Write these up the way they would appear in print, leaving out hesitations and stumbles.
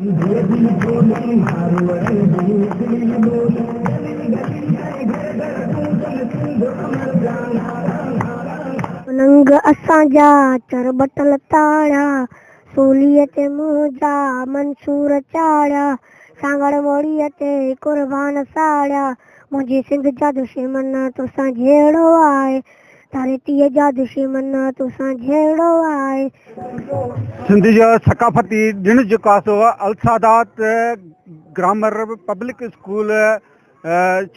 नंग असांजा चरबटल ताड़ा सोलीअ ते मुंहिंजा मंसूर चाढ़िया सांगड़ मोड़ीअ ते कुर्बान साड़िया मुंहिंजी सिंध जा दुश्मन तोसां जहिड़ो आहे धरतीअ जा दुश्मन तोसां जहिड़ो आहे। सिंध जो सकाफ़ती ॾिणु जेको आहे सो अलसादात ग्रामर पब्लिक स्कूल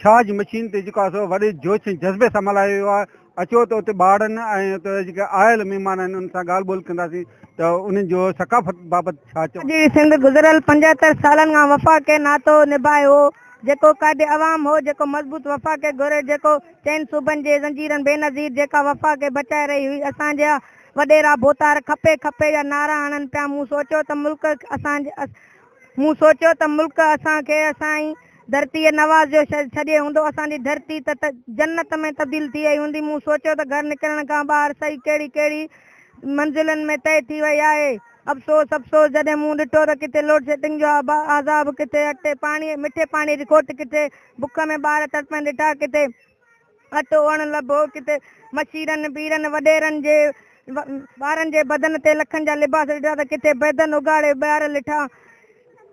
छाज मशीन ते जेको आहे सो वॾे जोश ऐं जज़्बे सां मल्हायो वियो आहे। अचो त उते ॿारनि ऐं उते जेके आयल महिमान आहिनि उन सां ॻाल्हि ॿोल कंदासीं त उन्हनि जो सकाफ़त बाबति छा चओ। जी सिंध गुज़िरियल 75 सालनि खां वफ़ाक़े नातो निभायो जेको काॾे अवाम हो जेको मज़बूत वफ़ाक़े घुरे जेको चइनि सूबनि जे ज़ंजीरनि बेनज़ीर जेका वफ़ाक़े बचाए रही हुई असांजा वॾेरा बोतार खपे खपे जा नारा हणनि पिया। मूं सोचियो त मुल्क असांखे असांजी धरतीअ नवाज़ जो छॾे हूंदो असांजी धरती त जन्नत में तब्दील थी वई हूंदी। मूं सोचियो त घर निकिरण खां ॿाहिरि सही कहिड़ी कहिड़ी मंज़िलनि में तय थी वई आहे। अफ़सोस जॾहिं मूं ॾिठो त किथे लोड शेडिंग जो आज़ाब किथे मिठे पाणी जी खोट किथे बुख में ॿार तड़पनि ॾिठा किथे अटो अण लभो किथे मशीरनि पीरनि वॾेरनि जे ॿारनि जे बदन ते लखनि जा लिबास ॾिठा त किथे बदन उगाड़े ॿार ॾिठा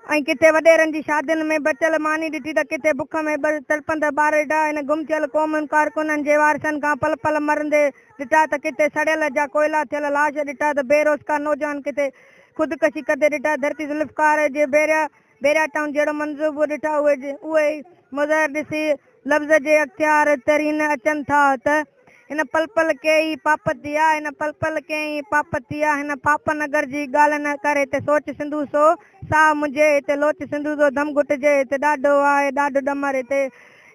ऐं किथे वॾेरनि जी शादियुनि में बचियल मानी ॾिठी त किथे बुख में तड़पंदा ॿार ॾिठा। हिन गुम थियल क़ौमुनि कारकुननि जे वारसनि खां पल पल मरंदे ॾिठा त किथे सड़ियल जा कोयला थियल लाश ॾिठा त बेरोज़गार नौजवान किथे ख़ुदकशी कंदे ॾिठा। धरती ज़ुल्फ़कार जे बेरिया टाउन जहिड़ो मंसूबो ॾिठा उहे मुज़र ॾिसी लफ़्ज़ जे अख़्तियार तरीन अचनि था त हिन पल पल के ई पाप थिया हिन पल पल के ई पाप थिया हिन पाप नगर जी ॻाल्हि न करे हिते सोच सिंधू सो साह मुंहिंजे हिते लोच सिंधू जो दम घुटिजे हिते ॾाढो आहे ॾाढो ॾमर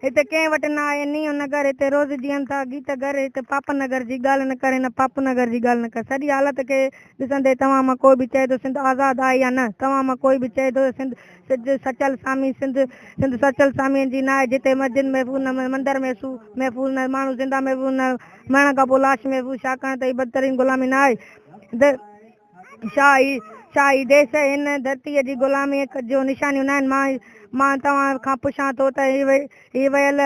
हिते कंहिं वटि न आहे नीओ नगर हिते रोज़ जीअनि था गीत घर हिते पाप नगर जी ॻाल्हि न करे हिन पाप नगर जी ॻाल्हि न करे। सॼी हालत खे ॾिसंदे तव्हां मां कोई बि चए थो सिंध आज़ादु आहे या न। तव्हां मां कोई बि चए थो सिंध सचल सामीअ जी न आहे जिते मस्जिद महफ़ूज़ न मंदर महफ़ूज़ न माण्हू ज़िंदा महफ़ूज़ न मरण खां पोइ लाश महफ़ूज़ छाकाणि त ही बदतरीन गुलामी न आहे। शाही देश हिन धरतीअ जी गुलामी जो निशानियूं न आहिनि। मां तव्हां खां पुछां थो त ही वयल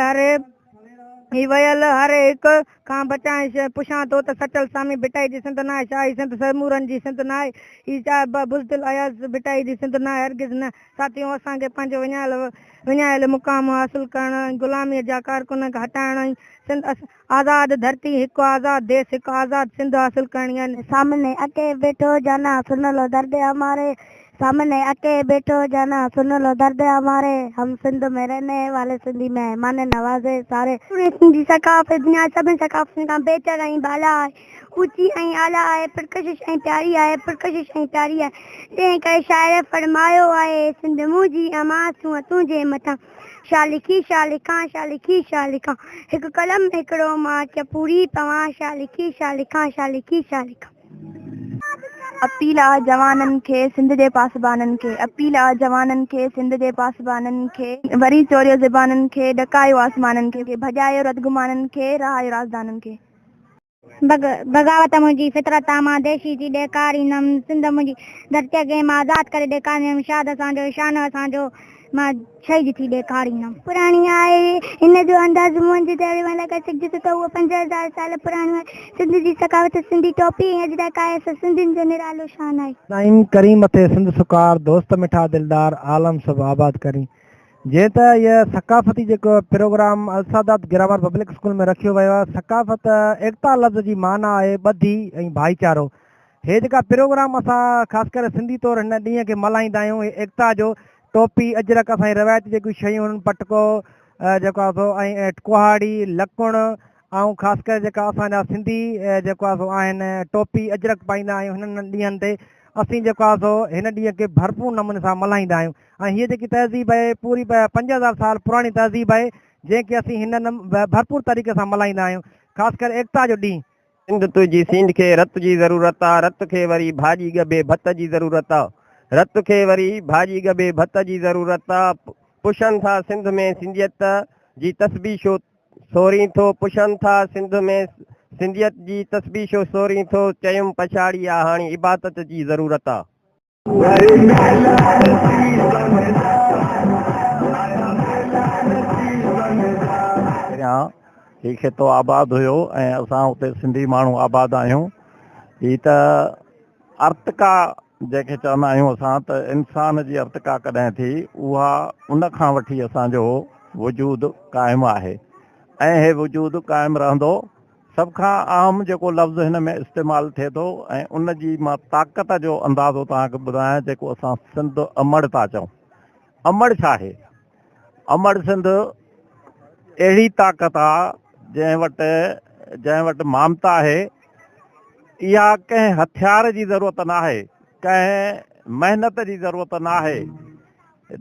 हर हिकु खां बचाए पुछां थो त सचल सामी भिटाई जी सिंध न आहे शाही सिंध समूरनि जी सिंध न आहे ही बुज़दिल अयाज़ भिटाई जी सिंध न आहे हरगिज़ न। साथियों असांखे पंहिंजो विञायल मुक़ाम हासिल करण गुलामीअ जा कारकुन खे हटाइण सिंध आज़ाद धरती हिकु आज़ाद देश हिकु आज़ाद सिंध हासिल करणी आहे। सामने अके बैठो जाना सुन लो दर्द हमारे सामने अके बैठो जाना सुन लो दर्द हमारे हम सिंध में रहने वाले सिंधी में माने नवाज़े सारे सिंधी सकाफ़त दुनिया सभिनी सकाफ़तुनि खां बहितर ऐं बाला आहे ऊची ऐं आला आहे पुरकशिश ऐं प्यारी आहे तंहिं करे शाइर फरमायो आहे सिंध मुंहिंजी अमां तुंहिंजे मथां छा लिखी छा लिखां हिकु कलम हिकिड़ो मां पूरी तव्हां छा लिखी छा लिखां। अपील आहे जवाननि खे सिंध जे पासबाननि खे अपील आहे जवाननि खे सिंध जे पासबाननि खे वरी चोरियो ज़बाननि खे ॾकायो आसमाननि खे भॼायो रदगुमाननि खे रहायो राजदाननि खे। बग़ावत मुंहिंजी फितरत मां देशी थी ॾेखारींदमि सिंध मुंहिंजी धरतीअ खे मां आज़ादु करे ॾेखारींदमि शाद असांजो शान असांजो मां शहीद थी ॾेखारींदमि। पुराणी आहे हिन जो अंदाज़ मुंहिंजी तहिड़ी महिल करे सघिजे त उहो 5000 साल पुराणो आहे। सिंध जी सकावत सिंधी टोपी ऐं अजरक आहे सिंधियुनि जो निरालो शान आहे। नाइम करीम थे सिंध सुकार दोस्त मिठा दिलदार आलम सभु आबाद करी। जे त इहा सकाफ़ती जेको प्रोग्राम अलसादात ग्रामर पब्लिक स्कूल में रखियो वियो आहे। सकाफ़त एकता लफ़्ज़ जी माना आहे ॿधी ऐं भाईचारो। हे जेका प्रोग्राम असां ख़ासि करे सिंधी तौरु हिन ॾींहं खे मल्हाईंदा आहियूं एकता जो टोपी अजरक असांजी रवायती जेकियूं शयूं आहिनि पटको जेको आहे सो ऐं कुहाड़ी लकुण ऐं ख़ासि करे जेका असांजा सिंधी जेको आहे सो आहिनि टोपी अजरक पाईंदा आहियूं। हिननि ॾींहंनि ते असीं जेको आहे सो हिन ॾींहं खे भरपूर नमूने सां मल्हाईंदा आहियूं ऐं हीअ जेकी तहज़ीब आहे पूरी 5000 साल पुराणी तहज़ीब आहे जंहिंखे असीं हिन भरपूर तरीक़े सां मल्हाईंदा आहियूं। ख़ासि करे एकता जो ॾींहुं। सिंध तुंहिंजी सींध खे रत जी ज़रूरत आहे रत खे वरी भाॼी गबे भत जी ज़रूरत आहे रत खे वरी भाॼी गबे भत जी ज़रूरत आहे पुछनि था सिंध में सिंधियत जी तस्बीशो सोरी थो पुछनि था सिंध में सिंधियत जी तस्बीशो सोरी थो चयुमि पछाड़ी आहे हाणे इबादत जी ज़रूरत आहे। ही खितो आबाद हुयो ऐं असां उते सिंधी माण्हू आबाद आहियूं। ही त अर्तका जंहिंखे चवंदा आहियूं असां, त इंसान जी अर्तका कॾहिं थी, उहा उन खां वठी असांजो वजूद क़ाइमु आहे ऐं हे वजूद क़ाइमु रहंदो। सभ खां अहम जेको लफ़्ज़ हिन में इस्तेमालु थिए थो ऐं उन जी मां ताक़त जो अंदाज़ो तव्हांखे ॿुधायां, जेको असां सिंध अमड़ था चऊं। अमड़ छा आहे? अमड़ सिंध अहिड़ी ताक़त आहे जंहिं वटि ममता आहे। इहा कंहिं हथियार जी ज़रूरत न आहे, कंहिं महिनत जी ज़रूरत न आहे।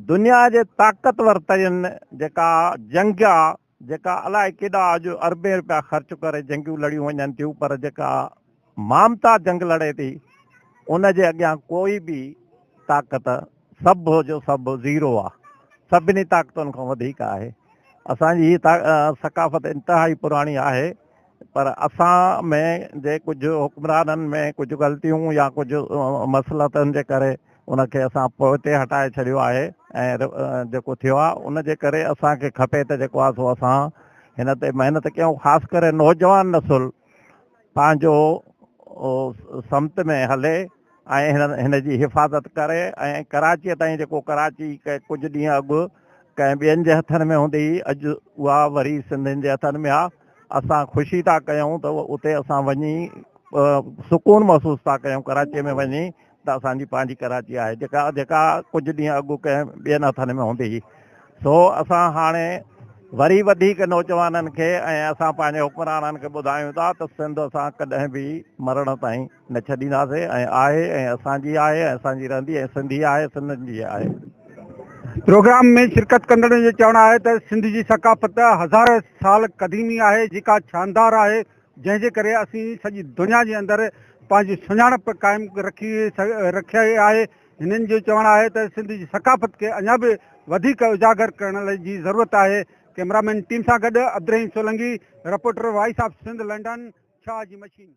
दुनिया जे ताक़तवर तरीन जेका जंग आहे, जेका अलाए केॾा अॼु अरबे रुपया ख़र्च करे जंगियूं लड़ियूं वञनि थियूं, पर जेका ममता जंग लड़े थी उन जे अॻियां कोई बि ताक़त सभु जो सभु ज़ीरो आहे, सभिनी ताक़तुनि खां वधीक आहे। असांजी हीअ सकाफ़त इंतिहाई पुराणी आहे, पर असां में जे कुझु हुक्मराननि में कुझु ग़लतियूं या कुझु मसलतनि जे करे उनखे असां पोइते हटाए छॾियो आहे ऐं जेको थियो आहे उन जे करे असांखे खपे त जेको आहे सो असां हिन ते महिनत कयूं। ख़ासि करे नौजवान नसुल पंहिंजो सम्त में हले ऐं हिन जी हिफ़ाज़त करे। ऐं कराचीअ ताईं जेको कराची कुझु ॾींहं अॻु कंहिं ॿियनि जे हथनि में हूंदी, अॼु उहा वरी सिंधियुनि जे हथनि में आहे। असां ख़ुशी था कयूं त उते असां वञी सुकून महसूस था कयूं कराचीअ में वञी, त असांजी पंहिंजी कराची आहे जेका कुझु ॾींहं अॻु कंहिं ॿियनि हथनि में हूंदी। सो असां हाणे वरी वधीक नौजवाननि खे ऐं असां पंहिंजे हुक्मराननि खे ॿुधायूं था त सिंध असां कॾहिं बि मरण ताईं न छॾींदासीं ऐं आहे ऐं असांजी आहे ऐं असांजी रहंदी ऐं सिंधी आहे, सिंधियुनि जी आहे। प्रोग्राम में शिरकत कंदड़नि जो चवणु आहे त सिंध जी सकाफ़त हज़ार साल क़दीमी आहे, जेका शानदार आहे, जंहिंजे करे असीं सॼी दुनिया जे अंदरि पंहिंजी सुञाणप क़ाइमु रखी आहे। हिननि जो चवणु आहे त सिंध जी सकाफ़त खे अञा बि वधीक उजागर करण जी ज़रूरत आहे। कैमरामैन टीम सां गॾु Abdurrahim Solanki, reporter Voice of Sindh London, Shah ji machine.